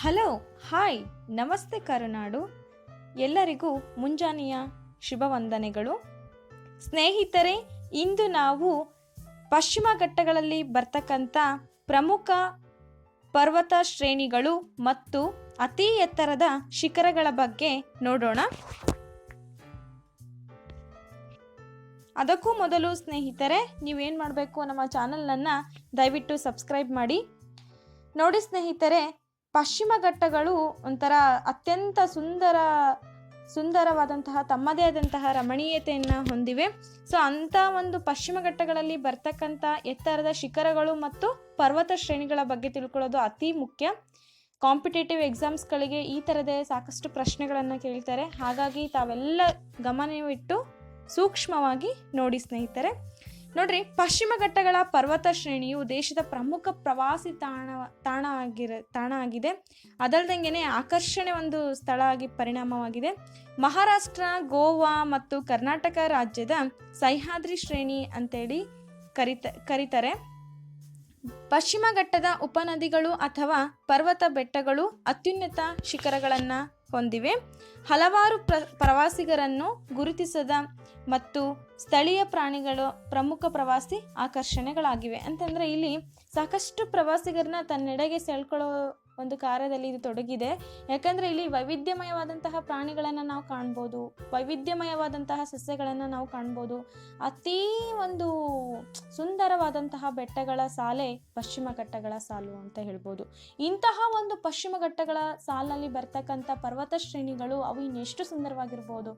Hello, hi, ನಮಸ್ತೆ ಕರುನಾಡು. ಎಲ್ಲರಿಗೂ ಮುಂಜಾನೆಯ ಶುಭ ವಂದನೆಗಳು. ಸ್ನೇಹಿತರೆ, ಇಂದು ನಾವು ಪಶ್ಚಿಮ ಘಟ್ಟಗಳಲ್ಲಿ ಬರ್ತಕ್ಕಂಥ ಪ್ರಮುಖ ಪರ್ವತ ಶ್ರೇಣಿಗಳು ಮತ್ತು ಅತಿ ಎತ್ತರದ ಶಿಖರಗಳ ಬಗ್ಗೆ ನೋಡೋಣ. ಅದಕ್ಕೂ ಮೊದಲು ಸ್ನೇಹಿತರೆ, ನೀವೇನು ಮಾಡಬೇಕು, ನಮ್ಮ ಚಾನಲನ್ನು ದಯವಿಟ್ಟು ಸಬ್ಸ್ಕ್ರೈಬ್ ಮಾಡಿ. ನೋಡಿ ಸ್ನೇಹಿತರೆ, ಪಶ್ಚಿಮ ಘಟ್ಟಗಳು ಒಂಥರ ಅತ್ಯಂತ ಸುಂದರವಾದಂತಹ ತಮ್ಮದೇ ಆದಂತಹ ರಮಣೀಯತೆಯನ್ನು ಹೊಂದಿವೆ. ಸೊ ಅಂಥ ಒಂದು ಪಶ್ಚಿಮ ಘಟ್ಟಗಳಲ್ಲಿ ಬರ್ತಕ್ಕಂಥ ಎತ್ತರದ ಶಿಖರಗಳು ಮತ್ತು ಪರ್ವತ ಶ್ರೇಣಿಗಳ ಬಗ್ಗೆ ತಿಳ್ಕೊಳ್ಳೋದು ಅತಿ ಮುಖ್ಯ. ಕಾಂಪಿಟೇಟಿವ್ ಎಕ್ಸಾಮ್ಸ್ಗಳಿಗೆ ಈ ಥರದೇ ಸಾಕಷ್ಟು ಪ್ರಶ್ನೆಗಳನ್ನು ಕೇಳ್ತಾರೆ. ಹಾಗಾಗಿ ತಾವೆಲ್ಲ ಗಮನವಿಟ್ಟು ಸೂಕ್ಷ್ಮವಾಗಿ ನೋಡಿ ಸ್ನೇಹಿತರೆ. ನೋಡ್ರಿ, ಪಶ್ಚಿಮ ಘಟ್ಟಗಳ ಪರ್ವತ ಶ್ರೇಣಿಯು ದೇಶದ ಪ್ರಮುಖ ಪ್ರವಾಸಿ ತಾಣ ಆಗಿದೆ. ಅದಲ್ದಂಗೆ ಆಕರ್ಷಣೆ ಒಂದು ಸ್ಥಳ ಆಗಿ ಪರಿಣಾಮವಾಗಿದೆ. ಮಹಾರಾಷ್ಟ್ರ, ಗೋವಾ ಮತ್ತು ಕರ್ನಾಟಕ ರಾಜ್ಯದ ಸಹ್ಯಾದ್ರಿ ಶ್ರೇಣಿ ಅಂತೇಳಿ ಕರೀತಾರೆ. ಪಶ್ಚಿಮ ಘಟ್ಟದ ಉಪನದಿಗಳು ಅಥವಾ ಪರ್ವತ ಬೆಟ್ಟಗಳು ಅತ್ಯುನ್ನತ ಶಿಖರಗಳನ್ನು ಹೊಂದಿವೆ. ಹಲವಾರು ಪ್ರವಾಸಿಗರನ್ನು ಗುರುತಿಸದ ಮತ್ತು ಸ್ಥಳೀಯ ಪ್ರಾಣಿಗಳು ಪ್ರಮುಖ ಪ್ರವಾಸಿ ಆಕರ್ಷಣೆಗಳಾಗಿವೆ. ಅಂತಂದರೆ ಇಲ್ಲಿ ಸಾಕಷ್ಟು ಪ್ರವಾಸಿಗರನ್ನ ತನ್ನೆಡೆಗೆ ಸೆಳ್ಕೊಳ್ಳೋ ಒಂದು ಕಾರ್ಯದಲ್ಲಿ ಇದು ತೊಡಗಿದೆ. ಯಾಕಂದರೆ ಇಲ್ಲಿ ವೈವಿಧ್ಯಮಯವಾದಂತಹ ಪ್ರಾಣಿಗಳನ್ನು ನಾವು ಕಾಣ್ಬೋದು, ವೈವಿಧ್ಯಮಯವಾದಂತಹ ಸಸ್ಯಗಳನ್ನು ನಾವು ಕಾಣ್ಬೋದು. ಅತೀ ಒಂದು ಸುಂದರವಾದಂತಹ ಬೆಟ್ಟಗಳ ಸಾಲೆ ಪಶ್ಚಿಮ ಘಟ್ಟಗಳ ಸಾಲು ಅಂತ ಹೇಳ್ಬೋದು. ಇಂತಹ ಒಂದು ಪಶ್ಚಿಮ ಘಟ್ಟಗಳ ಸಾಲಿನಲ್ಲಿ ಬರ್ತಕ್ಕಂಥ ಪರ್ವತ ಶ್ರೇಣಿಗಳು ಅವು ಇನ್ನೆಷ್ಟು ಸುಂದರವಾಗಿರ್ಬೋದು.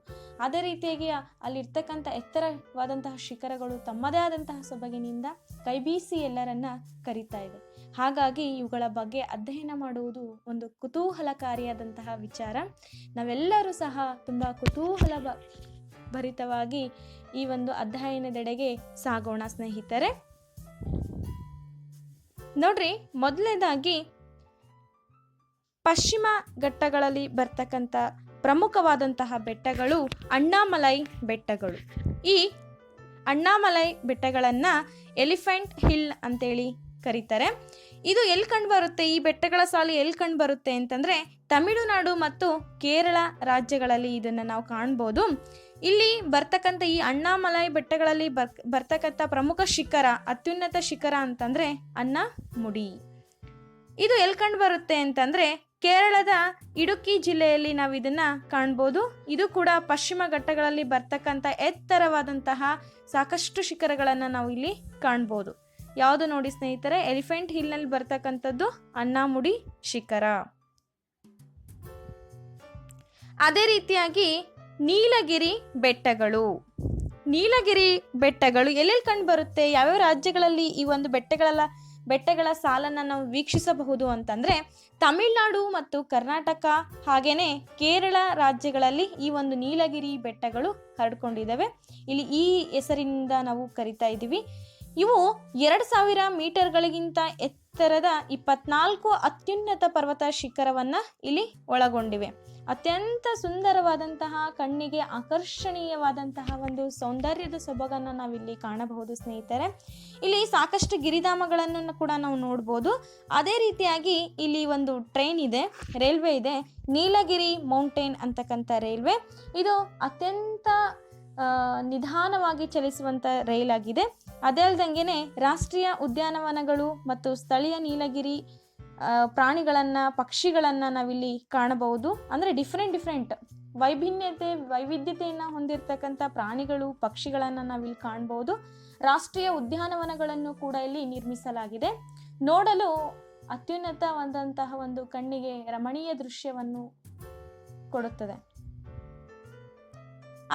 ಅದೇ ರೀತಿಯಾಗಿ ಅಲ್ಲಿರ್ತಕ್ಕಂಥ ಎತ್ತರವಾದಂತಹ ಶಿಖರಗಳು ತಮ್ಮದೇ ಆದಂತಹ ಸೊಬಗಿನಿಂದ ಕೈಬೀಸಿ ಎಲ್ಲರನ್ನ ಕರೀತಾ ಇದೆ. ಹಾಗಾಗಿ ಇವುಗಳ ಬಗ್ಗೆ ಅಧ್ಯಯನ ಮಾಡುವುದು ಒಂದು ಕುತೂಹಲಕಾರಿಯಾದಂತಹ ವಿಚಾರ. ನಾವೆಲ್ಲರೂ ಸಹ ತುಂಬ ಭರಿತವಾಗಿ ಈ ಒಂದು ಅಧ್ಯಯನದೆಡೆಗೆ ಸಾಗೋಣ ಸ್ನೇಹಿತರೆ. ನೋಡ್ರಿ, ಮೊದಲನೇದಾಗಿ ಪಶ್ಚಿಮ ಘಟ್ಟಗಳಲ್ಲಿ ಬರ್ತಕ್ಕಂಥ ಪ್ರಮುಖವಾದಂತಹ ಬೆಟ್ಟಗಳು ಅಣ್ಣಾಮಲೈ ಬೆಟ್ಟಗಳು. ಈ ಅಣ್ಣಾಮಲೈ ಬೆಟ್ಟಗಳನ್ನು ಎಲಿಫೆಂಟ್ ಹಿಲ್ ಅಂತೇಳಿ ಕರೀತಾರೆ. ಇದು ಎಲ್ಲಿ ಕಂಡು ಬರುತ್ತೆ, ಈ ಬೆಟ್ಟಗಳ ಸಾಲು ಎಲ್ಲಿ ಕಂಡು ಬರುತ್ತೆ ಅಂತಂದರೆ ತಮಿಳುನಾಡು ಮತ್ತು ಕೇರಳ ರಾಜ್ಯಗಳಲ್ಲಿ ಇದನ್ನು ನಾವು ಕಾಣ್ಬೋದು. ಇಲ್ಲಿ ಬರ್ತಕ್ಕಂಥ ಈ ಅಣ್ಣಾಮಲೈ ಬೆಟ್ಟಗಳಲ್ಲಿ ಬರ್ತಕ್ಕಂಥ ಪ್ರಮುಖ ಶಿಖರ, ಅತ್ಯುನ್ನತ ಶಿಖರ ಅಂತಂದರೆ ಅನ್ನಮುಡಿ. ಇದು ಎಲ್ಲಿ ಕಂಡು ಬರುತ್ತೆ ಅಂತಂದರೆ ಕೇರಳದ ಇಡುಕ್ಕಿ ಜಿಲ್ಲೆಯಲ್ಲಿ ನಾವು ಇದನ್ನು ಕಾಣ್ಬೋದು. ಇದು ಕೂಡ ಪಶ್ಚಿಮ ಘಟ್ಟಗಳಲ್ಲಿ ಬರ್ತಕ್ಕಂಥ ಎತ್ತರವಾದಂತಹ ಸಾಕಷ್ಟು ಶಿಖರಗಳನ್ನು ನಾವು ಇಲ್ಲಿ ಕಾಣ್ಬೋದು. ಯಾವುದು ನೋಡಿ ಸ್ನೇಹಿತರೆ, ಎಲಿಫೆಂಟ್ ಹಿಲ್ನಲ್ಲಿ ಬರ್ತಕ್ಕಂಥದ್ದು ಅನ್ನಮುಡಿ ಶಿಖರ. ಅದೇ ರೀತಿಯಾಗಿ ನೀಲಗಿರಿ ಬೆಟ್ಟಗಳು. ನೀಲಗಿರಿ ಬೆಟ್ಟಗಳು ಎಲ್ಲೆಲ್ಲಿ ಕಂಡು ಬರುತ್ತೆ, ಯಾವ್ಯಾವ ರಾಜ್ಯಗಳಲ್ಲಿ ಈ ಒಂದು ಬೆಟ್ಟಗಳ ಸಾಲನ್ನು ನಾವು ವೀಕ್ಷಿಸಬಹುದು ಅಂತಂದರೆ ತಮಿಳುನಾಡು ಮತ್ತು ಕರ್ನಾಟಕ ಹಾಗೇನೆ ಕೇರಳ ರಾಜ್ಯಗಳಲ್ಲಿ ಈ ಒಂದು ನೀಲಗಿರಿ ಬೆಟ್ಟಗಳು ಹರಡ್ಕೊಂಡಿದ್ದಾವೆ. ಇಲ್ಲಿ ಈ ಹೆಸರಿನಿಂದ ನಾವು ಕರಿತಾ ಇದ್ದೀವಿ. ಇವು 2000 ಮೀಟರ್ಗಳಿಗಿಂತ ಎತ್ತರದ 24 ಅತ್ಯುನ್ನತ ಪರ್ವತ ಶಿಖರವನ್ನು ಇಲ್ಲಿ ಒಳಗೊಂಡಿವೆ. ಅತ್ಯಂತ ಸುಂದರವಾದಂತಹ ಕಣ್ಣಿಗೆ ಆಕರ್ಷಣೀಯವಾದಂತಹ ಒಂದು ಸೌಂದರ್ಯದ ಸೊಬಗನ್ನು ನಾವಿಲ್ಲಿ ಕಾಣಬಹುದು ಸ್ನೇಹಿತರೆ. ಇಲ್ಲಿ ಸಾಕಷ್ಟು ಗಿರಿಧಾಮಗಳನ್ನು ಕೂಡ ನಾವು ನೋಡ್ಬೋದು. ಅದೇ ರೀತಿಯಾಗಿ ಇಲ್ಲಿ ಒಂದು ಟ್ರೈನ್ ಇದೆ, ರೈಲ್ವೆ ಇದೆ, ನೀಲಗಿರಿ ಮೌಂಟೇನ್ ಅಂತಕ್ಕಂಥ ರೈಲ್ವೆ. ಇದು ಅತ್ಯಂತ ನಿಧಾನವಾಗಿ ಚಲಿಸುವಂಥ ರೈಲ್ ಆಗಿದೆ. ಅದೇ ಅಲ್ದಂಗೆ ರಾಷ್ಟ್ರೀಯ ಉದ್ಯಾನವನಗಳು ಮತ್ತು ಸ್ಥಳೀಯ ನೀಲಗಿರಿ ಪ್ರಾಣಿಗಳನ್ನು, ಪಕ್ಷಿಗಳನ್ನು ನಾವಿಲ್ಲಿ ಕಾಣಬಹುದು. ಅಂದರೆ ಡಿಫ್ರೆಂಟ್ ವೈವಿಧ್ಯತೆಯನ್ನು ಹೊಂದಿರತಕ್ಕಂಥ ಪ್ರಾಣಿಗಳು, ಪಕ್ಷಿಗಳನ್ನು ನಾವಿಲ್ಲಿ ಕಾಣ್ಬೋದು. ರಾಷ್ಟ್ರೀಯ ಉದ್ಯಾನವನಗಳನ್ನು ಕೂಡ ಇಲ್ಲಿ ನಿರ್ಮಿಸಲಾಗಿದೆ. ನೋಡಲು ಅತ್ಯುನ್ನತವಾದಂತಹ ಒಂದು ಕಣ್ಣಿಗೆ ರಮಣೀಯ ದೃಶ್ಯವನ್ನು ಕೊಡುತ್ತದೆ.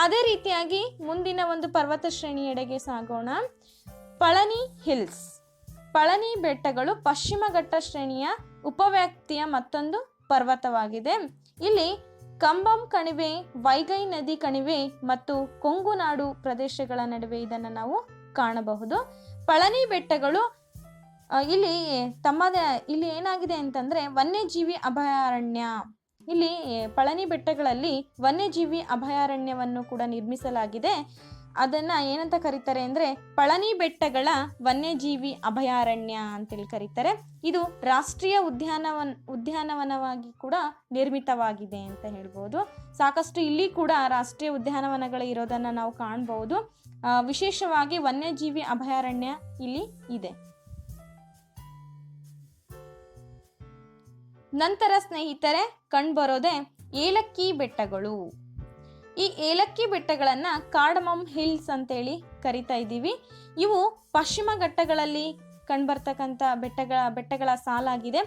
ಅದೇ ರೀತಿಯಾಗಿ ಮುಂದಿನ ಒಂದು ಪರ್ವತ ಶ್ರೇಣಿಯೆಡೆಗೆ ಸಾಗೋಣ. ಪಳನಿ ಹಿಲ್ಸ್. ಪಳನಿ ಬೆಟ್ಟಗಳು ಪಶ್ಚಿಮ ಘಟ್ಟ ಶ್ರೇಣಿಯ ಉಪವ್ಯಾಪ್ತಿಯ ಮತ್ತೊಂದು ಪರ್ವತವಾಗಿದೆ. ಇಲ್ಲಿ ಕಂಬಂ ಕಣಿವೆ, ವೈಗೈ ನದಿ ಕಣಿವೆ ಮತ್ತು ಕೊಂಗುನಾಡು ಪ್ರದೇಶಗಳ ನಡುವೆ ಇದನ್ನು ನಾವು ಕಾಣಬಹುದು. ಪಳನಿ ಬೆಟ್ಟಗಳು ಇಲ್ಲಿ ಏನಾಗಿದೆ ಅಂತಂದರೆ ವನ್ಯಜೀವಿ ಅಭಯಾರಣ್ಯ. ಇಲ್ಲಿ ಪಳನಿ ಬೆಟ್ಟಗಳಲ್ಲಿ ವನ್ಯಜೀವಿ ಅಭಯಾರಣ್ಯವನ್ನು ಕೂಡ ನಿರ್ಮಿಸಲಾಗಿದೆ. ಅದನ್ನ ಏನಂತ ಕರೀತಾರೆ ಅಂದ್ರೆ ಪಳನಿ ಬೆಟ್ಟಗಳ ವನ್ಯಜೀವಿ ಅಭಯಾರಣ್ಯ ಅಂತೇಳಿ ಕರೀತಾರೆ. ಇದು ರಾಷ್ಟ್ರೀಯ ಉದ್ಯಾನವನವಾಗಿ ಕೂಡ ನಿರ್ಮಿತವಾಗಿದೆ ಅಂತ ಹೇಳ್ಬೋದು. ಸಾಕಷ್ಟು ಇಲ್ಲಿ ಕೂಡ ರಾಷ್ಟ್ರೀಯ ಉದ್ಯಾನವನಗಳು ಇರೋದನ್ನ ನಾವು ಕಾಣಬಹುದು. ವಿಶೇಷವಾಗಿ ವನ್ಯಜೀವಿ ಅಭಯಾರಣ್ಯ ಇಲ್ಲಿ ಇದೆ. ನಂತರ ಸ್ನೇಹಿತರೆ ಕಂಡುಬರೋದೆ ಏಲಕ್ಕಿ ಬೆಟ್ಟಗಳು. ಈ ಏಲಕ್ಕಿ ಬೆಟ್ಟಗಳನ್ನ ಕಾರ್ಡಮಮ್ ಹಿಲ್ಸ್ ಅಂತೇಳಿ ಕರಿತಾ ಇದ್ದೀವಿ. ಇವು ಪಶ್ಚಿಮ ಘಟ್ಟಗಳಲ್ಲಿ ಕಂಡುಬರ್ತಕ್ಕಂಥ ಬೆಟ್ಟಗಳ ಸಾಲಾಗಿದೆ.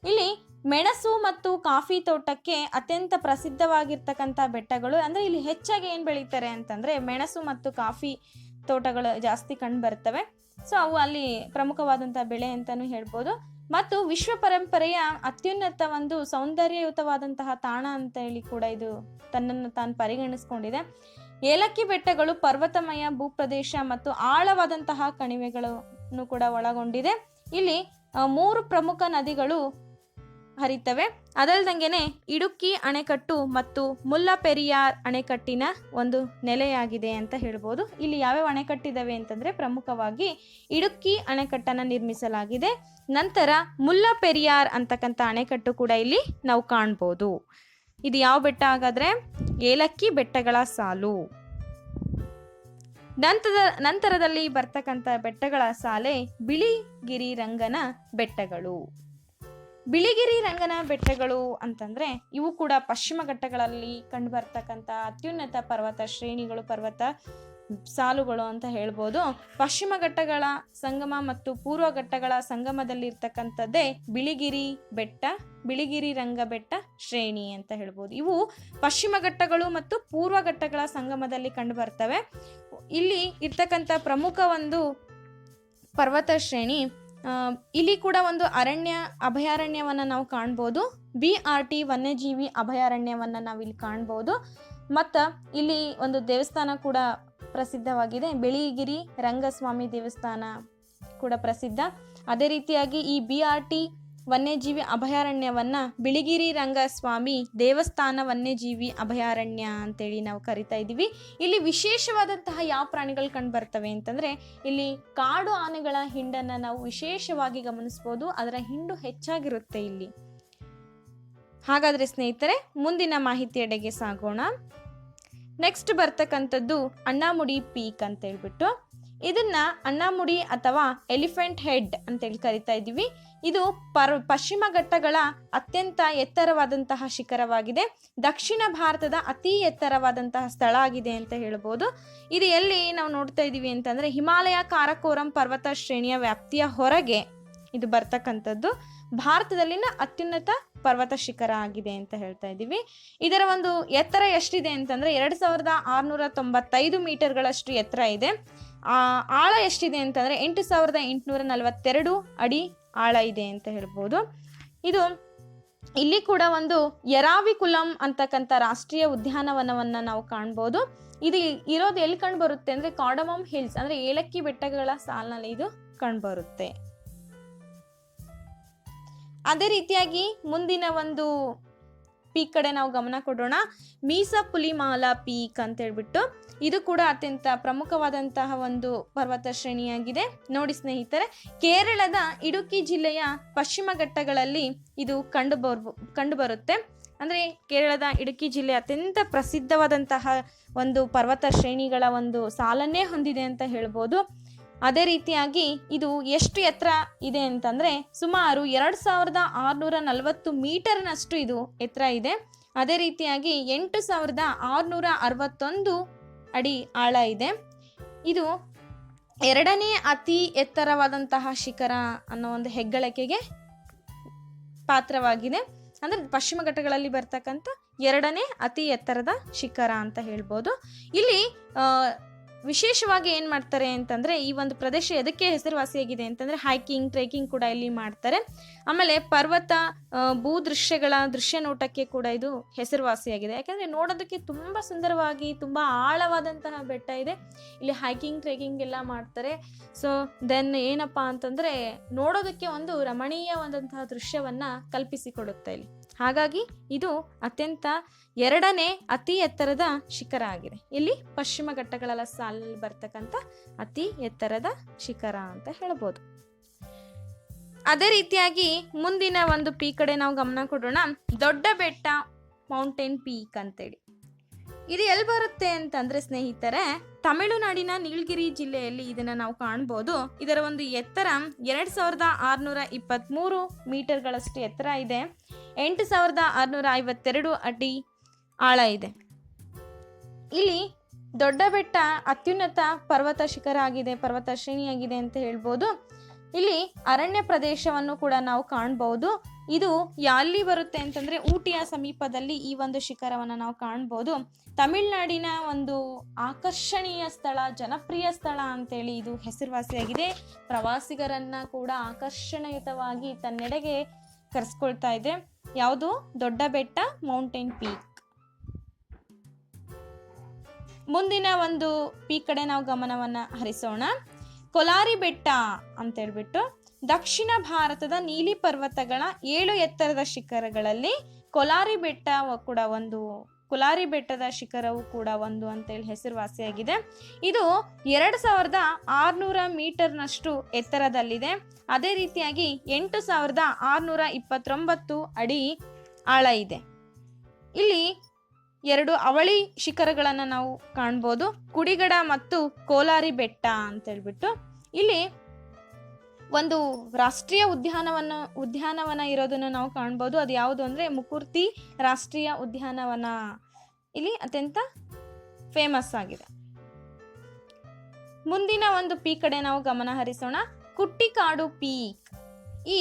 ಇಲ್ಲಿ ಮೆಣಸು ಮತ್ತು ಕಾಫಿ ತೋಟಕ್ಕೆ ಅತ್ಯಂತ ಪ್ರಸಿದ್ಧವಾಗಿರ್ತಕ್ಕಂಥ ಬೆಟ್ಟಗಳು. ಅಂದ್ರೆ ಇಲ್ಲಿ ಹೆಚ್ಚಾಗಿ ಏನ್ ಬೆಳೀತಾರೆ ಅಂತಂದ್ರೆ ಮೆಣಸು ಮತ್ತು ಕಾಫಿ ತೋಟಗಳು ಜಾಸ್ತಿ ಕಂಡು ಬರ್ತವೆ. ಸೊ ಅವು ಅಲ್ಲಿ ಪ್ರಮುಖವಾದಂತಹ ಬೆಳೆ ಅಂತಾನು ಹೇಳ್ಬೋದು. ಮತ್ತು ವಿಶ್ವ ಪರಂಪರೆಯ ಅತ್ಯುನ್ನತ ಒಂದು ಸೌಂದರ್ಯಯುತವಾದಂತಹ ತಾಣ ಅಂತ ಹೇಳಿ ಕೂಡ ಇದು ತನ್ನನ್ನು ತಾನು ಪರಿಗಣಿಸ್ಕೊಂಡಿದೆ. ಏಲಕ್ಕಿ ಬೆಟ್ಟಗಳು ಪರ್ವತಮಯ ಭೂಪ್ರದೇಶ ಮತ್ತು ಆಳವಾದಂತಹ ಕಣಿವೆಗಳನ್ನು ಕೂಡ ಒಳಗೊಂಡಿದೆ. ಇಲ್ಲಿ 3 ಪ್ರಮುಖ ನದಿಗಳು ಹರಿತವೆ. ಅದಲ್ದಂಗೆನೆ ಇಡುಕ್ಕಿ ಅಣೆಕಟ್ಟು ಮತ್ತು ಮುಲ್ಲಪೆರಿಯಾರ್ ಅಣೆಕಟ್ಟಿನ ಒಂದು ನೆಲೆಯಾಗಿದೆ ಅಂತ ಹೇಳ್ಬೋದು. ಇಲ್ಲಿ ಯಾವ್ಯಾವ ಅಣೆಕಟ್ಟಿದಾವೆ ಅಂತಂದ್ರೆ ಪ್ರಮುಖವಾಗಿ ಇಡುಕ್ಕಿ ಅಣೆಕಟ್ಟನ್ನು ನಿರ್ಮಿಸಲಾಗಿದೆ. ನಂತರ ಮುಲ್ಲಪೆರಿಯಾರ್ ಅಂತಕ್ಕಂಥ ಅಣೆಕಟ್ಟು ಕೂಡ ಇಲ್ಲಿ ನಾವು ಕಾಣ್ಬೋದು. ಇದು ಯಾವ ಬೆಟ್ಟ ಹಾಗಾದ್ರೆ ಏಲಕ್ಕಿ ಬೆಟ್ಟಗಳ ಸಾಲು. ನಂತರದಲ್ಲಿ ಬರ್ತಕ್ಕಂಥ ಬೆಟ್ಟಗಳ ಸಾಲೆ ಬಿಳಿಗಿರಿ ರಂಗನ ಬೆಟ್ಟಗಳು. ಬಿಳಿಗಿರಿ ರಂಗನ ಬೆಟ್ಟಗಳು ಅಂತಂದ್ರೆ ಇವು ಕೂಡ ಪಶ್ಚಿಮ ಘಟ್ಟಗಳಲ್ಲಿ ಕಂಡು ಬರ್ತಕ್ಕಂಥ ಅತ್ಯುನ್ನತ ಪರ್ವತ ಶ್ರೇಣಿಗಳು, ಪರ್ವತ ಸಾಲುಗಳು ಅಂತ ಹೇಳ್ಬೋದು. ಪಶ್ಚಿಮ ಘಟ್ಟಗಳ ಸಂಗಮ ಮತ್ತು ಪೂರ್ವ ಘಟ್ಟಗಳ ಸಂಗಮದಲ್ಲಿ ಇರ್ತಕ್ಕಂಥದ್ದೇ ಬಿಳಿಗಿರಿ ಬೆಟ್ಟ, ಬಿಳಿಗಿರಿ ರಂಗ ಬೆಟ್ಟ ಶ್ರೇಣಿ ಅಂತ ಹೇಳ್ಬೋದು. ಇವು ಪಶ್ಚಿಮ ಘಟ್ಟಗಳು ಮತ್ತು ಪೂರ್ವ ಘಟ್ಟಗಳ ಸಂಗಮದಲ್ಲಿ ಕಂಡು ಬರ್ತವೆ. ಇಲ್ಲಿ ಇರ್ತಕ್ಕಂಥ ಪ್ರಮುಖ ಒಂದು ಪರ್ವತ ಶ್ರೇಣಿ. ಇಲ್ಲಿ ಕೂಡ ಒಂದು ಅಭಯಾರಣ್ಯವನ್ನ ನಾವು ಕಾಣ್ಬೋದು. BRT ವನ್ಯಜೀವಿ ಅಭಯಾರಣ್ಯವನ್ನ ನಾವಿಲ್ಲಿ ಕಾಣ್ಬೋದು. ಮತ್ತು ಇಲ್ಲಿ ಒಂದು ದೇವಸ್ಥಾನ ಕೂಡ ಪ್ರಸಿದ್ಧವಾಗಿದೆ. ಬಿಳಿಗಿರಿ ರಂಗಸ್ವಾಮಿ ದೇವಸ್ಥಾನ ಕೂಡ ಪ್ರಸಿದ್ಧ. ಅದೇ ರೀತಿಯಾಗಿ ಈ BRT ವನ್ಯಜೀವಿ ಅಭಯಾರಣ್ಯವನ್ನ ಬಿಳಿಗಿರಿ ರಂಗಸ್ವಾಮಿ ದೇವಸ್ಥಾನ ವನ್ಯಜೀವಿ ಅಭಯಾರಣ್ಯ ಅಂತೇಳಿ ನಾವು ಕರಿತಾ ಇದ್ದೀವಿ. ಇಲ್ಲಿ ವಿಶೇಷವಾದಂತಹ ಯಾವ ಪ್ರಾಣಿಗಳು ಕಂಡು ಬರ್ತವೆ ಅಂತಂದ್ರೆ ಇಲ್ಲಿ ಕಾಡು ಆನೆಗಳ ಹಿಂಡನ್ನ ನಾವು ವಿಶೇಷವಾಗಿ ಗಮನಿಸಬಹುದು. ಅದರ ಹಿಂಡು ಹೆಚ್ಚಾಗಿರುತ್ತೆ ಇಲ್ಲಿ. ಹಾಗಾದ್ರೆ ಸ್ನೇಹಿತರೆ ಮುಂದಿನ ಮಾಹಿತಿಯೆಡೆಗೆ ಸಾಗೋಣ. ನೆಕ್ಸ್ಟ್ ಬರ್ತಕ್ಕಂಥದ್ದು ಅಣ್ಣಾಮುಡಿ ಪೀಕ್ ಅಂತ ಹೇಳ್ಬಿಟ್ಟು, ಇದನ್ನ ಅಣ್ಣಾಮುಡಿ ಅಥವಾ ಎಲಿಫೆಂಟ್ ಹೆಡ್ ಅಂತೇಳಿ ಕರಿತಾ ಇದ್ದೀವಿ. ಇದು ಪಶ್ಚಿಮ ಘಟ್ಟಗಳ ಅತ್ಯಂತ ಎತ್ತರವಾದಂತಹ ಶಿಖರವಾಗಿದೆ. ದಕ್ಷಿಣ ಭಾರತದ ಅತಿ ಎತ್ತರವಾದಂತಹ ಸ್ಥಳ ಆಗಿದೆ ಅಂತ ಹೇಳ್ಬೋದು. ಇದು ಎಲ್ಲಿ ನಾವು ನೋಡ್ತಾ ಇದ್ದೀವಿ ಅಂತಂದ್ರೆ ಹಿಮಾಲಯ ಕಾರಕೋರಂ ಪರ್ವತ ಶ್ರೇಣಿಯ ವ್ಯಾಪ್ತಿಯ ಹೊರಗೆ ಇದು ಬರ್ತಕ್ಕಂಥದ್ದು. ಭಾರತದಲ್ಲಿನ ಅತ್ಯುನ್ನತ ಪರ್ವತ ಶಿಖರ ಆಗಿದೆ ಅಂತ ಹೇಳ್ತಾ ಇದ್ದೀವಿ. ಇದರ ಒಂದು ಎತ್ತರ ಎಷ್ಟಿದೆ ಅಂತಂದ್ರೆ 2695 ಮೀಟರ್ಗಳಷ್ಟು ಎತ್ತರ ಇದೆ. ಆಳ ಎಷ್ಟಿದೆ ಅಂತಂದ್ರೆ 8842 ಅಡಿ ಆಳ ಇದೆ ಅಂತ ಹೇಳ್ಬೋದು. ಇದು ಇಲ್ಲಿ ಕೂಡ ಒಂದು ಯರಾವಿಕುಲಂ ಅಂತಕ್ಕಂಥ ರಾಷ್ಟ್ರೀಯ ಉದ್ಯಾನವನವನ್ನ ನಾವು ಕಾಣ್ಬೋದು. ಇದು ಇರೋದು ಎಲ್ಲಿ ಕಂಡು ಬರುತ್ತೆ ಅಂದ್ರೆ ಕಾರ್ಡಮಮ್ ಹಿಲ್ಸ್ ಅಂದ್ರೆ ಏಲಕ್ಕಿ ಬೆಟ್ಟಗಳ ಸಾಲಿನಲ್ಲಿ ಇದು ಕಂಡು ಬರುತ್ತೆ. ಅದೇ ರೀತಿಯಾಗಿ ಮುಂದಿನ ಒಂದು ಪೀಕ್ ಕಡೆ ನಾವು ಗಮನ ಕೊಡೋಣ. ಮೀಸಪುಲಿಮಾಲಾ ಪೀಕ್ ಅಂತ ಹೇಳ್ಬಿಟ್ಟು ಇದು ಕೂಡ ಅತ್ಯಂತ ಪ್ರಮುಖವಾದಂತಹ ಒಂದು ಪರ್ವತ ಶ್ರೇಣಿಯಾಗಿದೆ. ನೋಡಿ ಸ್ನೇಹಿತರೆ, ಕೇರಳದ ಇಡುಕ್ಕಿ ಜಿಲ್ಲೆಯ ಪಶ್ಚಿಮ ಘಟ್ಟಗಳಲ್ಲಿ ಇದು ಕಂಡು ಬರುತ್ತೆ. ಅಂದ್ರೆ ಕೇರಳದ ಇಡುಕ್ಕಿ ಜಿಲ್ಲೆ ಅತ್ಯಂತ ಪ್ರಸಿದ್ಧವಾದಂತಹ ಒಂದು ಪರ್ವತ ಶ್ರೇಣಿಗಳ ಒಂದು ಸಾಲನ್ನೇ ಹೊಂದಿದೆ ಅಂತ ಹೇಳ್ಬೋದು. ಅದೇ ರೀತಿಯಾಗಿ ಇದು ಎಷ್ಟು ಎತ್ತರ ಇದೆ ಅಂತಂದ್ರೆ ಸುಮಾರು 2640 ಮೀಟರ್ನಷ್ಟು ಇದು ಎತ್ತರ ಇದೆ. ಅದೇ ರೀತಿಯಾಗಿ 8661 ಅಡಿ ಆಳ ಇದೆ. ಇದು 2ನೇ ಅತಿ ಎತ್ತರವಾದಂತಹ ಶಿಖರ ಅನ್ನೋ ಒಂದು ಹೆಗ್ಗಳಿಕೆಗೆ ಪಾತ್ರವಾಗಿದೆ. ಅಂದ್ರೆ ಪಶ್ಚಿಮ ಘಟ್ಟಗಳಲ್ಲಿ ಬರ್ತಕ್ಕಂಥ 2ನೇ ಅತಿ ಎತ್ತರದ ಶಿಖರ ಅಂತ ಹೇಳ್ಬೋದು. ಇಲ್ಲಿ ವಿಶೇಷವಾಗಿ ಏನು ಮಾಡ್ತಾರೆ ಅಂತಂದರೆ ಈ ಒಂದು ಪ್ರದೇಶ ಎದಕ್ಕೆ ಹೆಸರುವಾಸಿಯಾಗಿದೆ ಅಂತಂದರೆ ಹೈಕಿಂಗ್, ಟ್ರೆಕಿಂಗ್ ಕೂಡ ಇಲ್ಲಿ ಮಾಡ್ತಾರೆ. ಆಮೇಲೆ ಪರ್ವತ ದೃಶ್ಯ ನೋಟಕ್ಕೆ ಕೂಡ ಇದು ಹೆಸರುವಾಸಿಯಾಗಿದೆ. ಯಾಕಂದರೆ ನೋಡೋದಕ್ಕೆ ತುಂಬ ಸುಂದರವಾಗಿ ತುಂಬ ಆಳವಾದಂತಹ ಬೆಟ್ಟ ಇದೆ. ಇಲ್ಲಿ ಹೈಕಿಂಗ್, ಟ್ರೆಕಿಂಗ್ ಎಲ್ಲ ಮಾಡ್ತಾರೆ. ಸೊ ದೆನ್ ಏನಪ್ಪ ಅಂತಂದರೆ ನೋಡೋದಕ್ಕೆ ಒಂದು ರಮಣೀಯವಾದಂತಹ ದೃಶ್ಯವನ್ನು ಕಲ್ಪಿಸಿಕೊಡುತ್ತೆ ಇಲ್ಲಿ. ಹಾಗಾಗಿ ಇದು ಅತ್ಯಂತ 2ನೇ ಅತಿ ಎತ್ತರದ ಶಿಖರ ಆಗಿದೆ. ಇಲ್ಲಿ ಪಶ್ಚಿಮ ಘಟ್ಟಗಳ ಸಾಲಿನ ಸಾಲಲ್ಲಿ ಬರ್ತಕ್ಕಂಥ ಅತಿ ಎತ್ತರದ ಶಿಖರ ಅಂತ ಹೇಳ್ಬೋದು. ಅದೇ ರೀತಿಯಾಗಿ ಮುಂದಿನ ಒಂದು ಪೀಕ್ ಕಡೆ ನಾವು ಗಮನ ಕೊಡೋಣ. ದೊಡ್ಡ ಬೆಟ್ಟ ಮೌಂಟೇನ್ ಪೀಕ್ ಅಂತೇಳಿ. ಇದು ಎಲ್ಲಿ ಬರುತ್ತೆ ಅಂತಂದ್ರೆ ಸ್ನೇಹಿತರೆ, ತಮಿಳುನಾಡಿನ ನೀಲಗಿರಿ ಜಿಲ್ಲೆಯಲ್ಲಿ ಇದನ್ನ ನಾವು ಕಾಣ್ಬೋದು. ಇದರ ಒಂದು ಎತ್ತರ 2623 ಮೀಟರ್ಗಳಷ್ಟು ಎತ್ತರ ಇದೆ. 8652 ಅಡಿ ಆಳ ಇದೆ. ಇಲ್ಲಿ ದೊಡ್ಡ ಬೆಟ್ಟ ಅತ್ಯುನ್ನತ ಪರ್ವತ ಶಿಖರ ಆಗಿದೆ, ಪರ್ವತ ಶ್ರೇಣಿಯಾಗಿದೆ ಅಂತ ಹೇಳ್ಬೋದು. ಇಲ್ಲಿ ಅರಣ್ಯ ಪ್ರದೇಶವನ್ನು ಕೂಡ ನಾವು ಕಾಣ್ಬಹುದು. ಇದು ಎಲ್ಲಿ ಬರುತ್ತೆ ಅಂತಂದ್ರೆ ಊಟಿಯ ಸಮೀಪದಲ್ಲಿ ಈ ಒಂದು ಶಿಖರವನ್ನು ನಾವು ಕಾಣ್ಬೋದು. ತಮಿಳುನಾಡಿನ ಒಂದು ಆಕರ್ಷಣೀಯ ಸ್ಥಳ, ಜನಪ್ರಿಯ ಸ್ಥಳ ಅಂತೇಳಿ ಇದು ಹೆಸರುವಾಸಿಯಾಗಿದೆ. ಪ್ರವಾಸಿಗರನ್ನ ಕೂಡ ಆಕರ್ಷಣೀಯವಾಗಿ ತನ್ನೆಡೆಗೆ ಕರೆಸ್ಕೊಳ್ತಾ ಇದೆ. ಯಾವುದು? ದೊಡ್ಡ ಬೆಟ್ಟ ಮೌಂಟೇನ್ ಪೀಕ್. ಮುಂದಿನ ಒಂದು ಪೀಕ್ ಕಡೆ ನಾವು ಗಮನವನ್ನ ಹರಿಸೋಣ. ಕೊಲಾರಿ ಬೆಟ್ಟ ಅಂತ ಹೇಳ್ಬಿಟ್ಟು ದಕ್ಷಿಣ ಭಾರತದ ನೀಲಿ ಪರ್ವತಗಳ 7 ಎತ್ತರದ ಶಿಖರಗಳಲ್ಲಿ ಕೊಲಾರಿ ಬೆಟ್ಟದ ಶಿಖರವು ಕೂಡ ಒಂದು ಅಂತೇಳಿ ಹೆಸರುವಾಸಿಯಾಗಿದೆ. ಇದು 2600 ಮೀಟರ್ನಷ್ಟು ಎತ್ತರದಲ್ಲಿದೆ. ಅದೇ ರೀತಿಯಾಗಿ 8629 ಅಡಿ ಆಳ ಇದೆ. ಇಲ್ಲಿ 2 ಅವಳಿ ಶಿಖರಗಳನ್ನು ನಾವು ಕಾಣ್ಬೋದು, ಕುಡಿಗಡ ಮತ್ತು ಕೋಲಾರಿ ಬೆಟ್ಟ ಅಂತ ಹೇಳ್ಬಿಟ್ಟು. ಇಲ್ಲಿ ಒಂದು ರಾಷ್ಟ್ರೀಯ ಉದ್ಯಾನವನ ಇರೋದನ್ನು ನಾವು ಕಾಣ್ಬೋದು. ಅದು ಯಾವುದು ಅಂದ್ರೆ ಮುಕುರ್ತಿ ರಾಷ್ಟ್ರೀಯ ಉದ್ಯಾನವನ ಇಲ್ಲಿ ಅತ್ಯಂತ ಫೇಮಸ್ ಆಗಿದೆ. ಮುಂದಿನ ಒಂದು ಪೀಕ್ ಕಡೆ ನಾವು ಗಮನ ಹರಿಸೋಣ. ಕುಟ್ಟಿಕಾಡು ಪೀಕ್.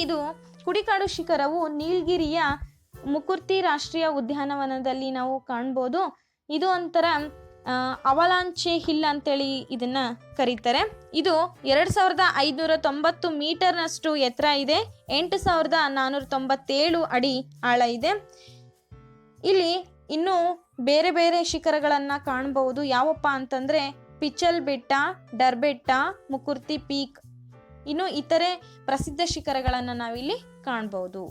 ಇದು ಕುಡಿಕಾಡು ಶಿಖರವು ನೀಲಗಿರಿಯ ಮುಕುರ್ತಿ ರಾಷ್ಟ್ರೀಯ ಉದ್ಯಾನವನದಲ್ಲಿ ನಾವು ಕಾಣ್ಬೋದು. ಇದು ಒಂಥರ ಅವಲಾಂಚೆ ಹಿಲ್ ಅಂತೇಳಿ ಇದನ್ನ ಕರೀತಾರೆ. ಇದು 2590 ಮೀಟರ್ನಷ್ಟು ಎತ್ತರ ಇದೆ. 8497 ಅಡಿ ಆಳ ಇದೆ. ಇಲ್ಲಿ ಇನ್ನು ಬೇರೆ ಬೇರೆ ಶಿಖರಗಳನ್ನ ಕಾಣಬಹುದು. ಯಾವಪ್ಪ ಅಂತಂದ್ರೆ ಪಿಚಲ್ ಬೆಟ್ಟ, ಡರ್ಬೆಟ್ಟ, ಮುಕುರ್ತಿ ಪೀಕ್, ಇನ್ನು ಇತರೆ ಪ್ರಸಿದ್ಧ ಶಿಖರಗಳನ್ನ ನಾವಿಲ್ಲಿ ಕಾಣಬಹುದು.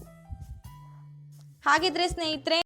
ಹಾಗಿದ್ರೆ ಸ್ನೇಹಿತರೆ,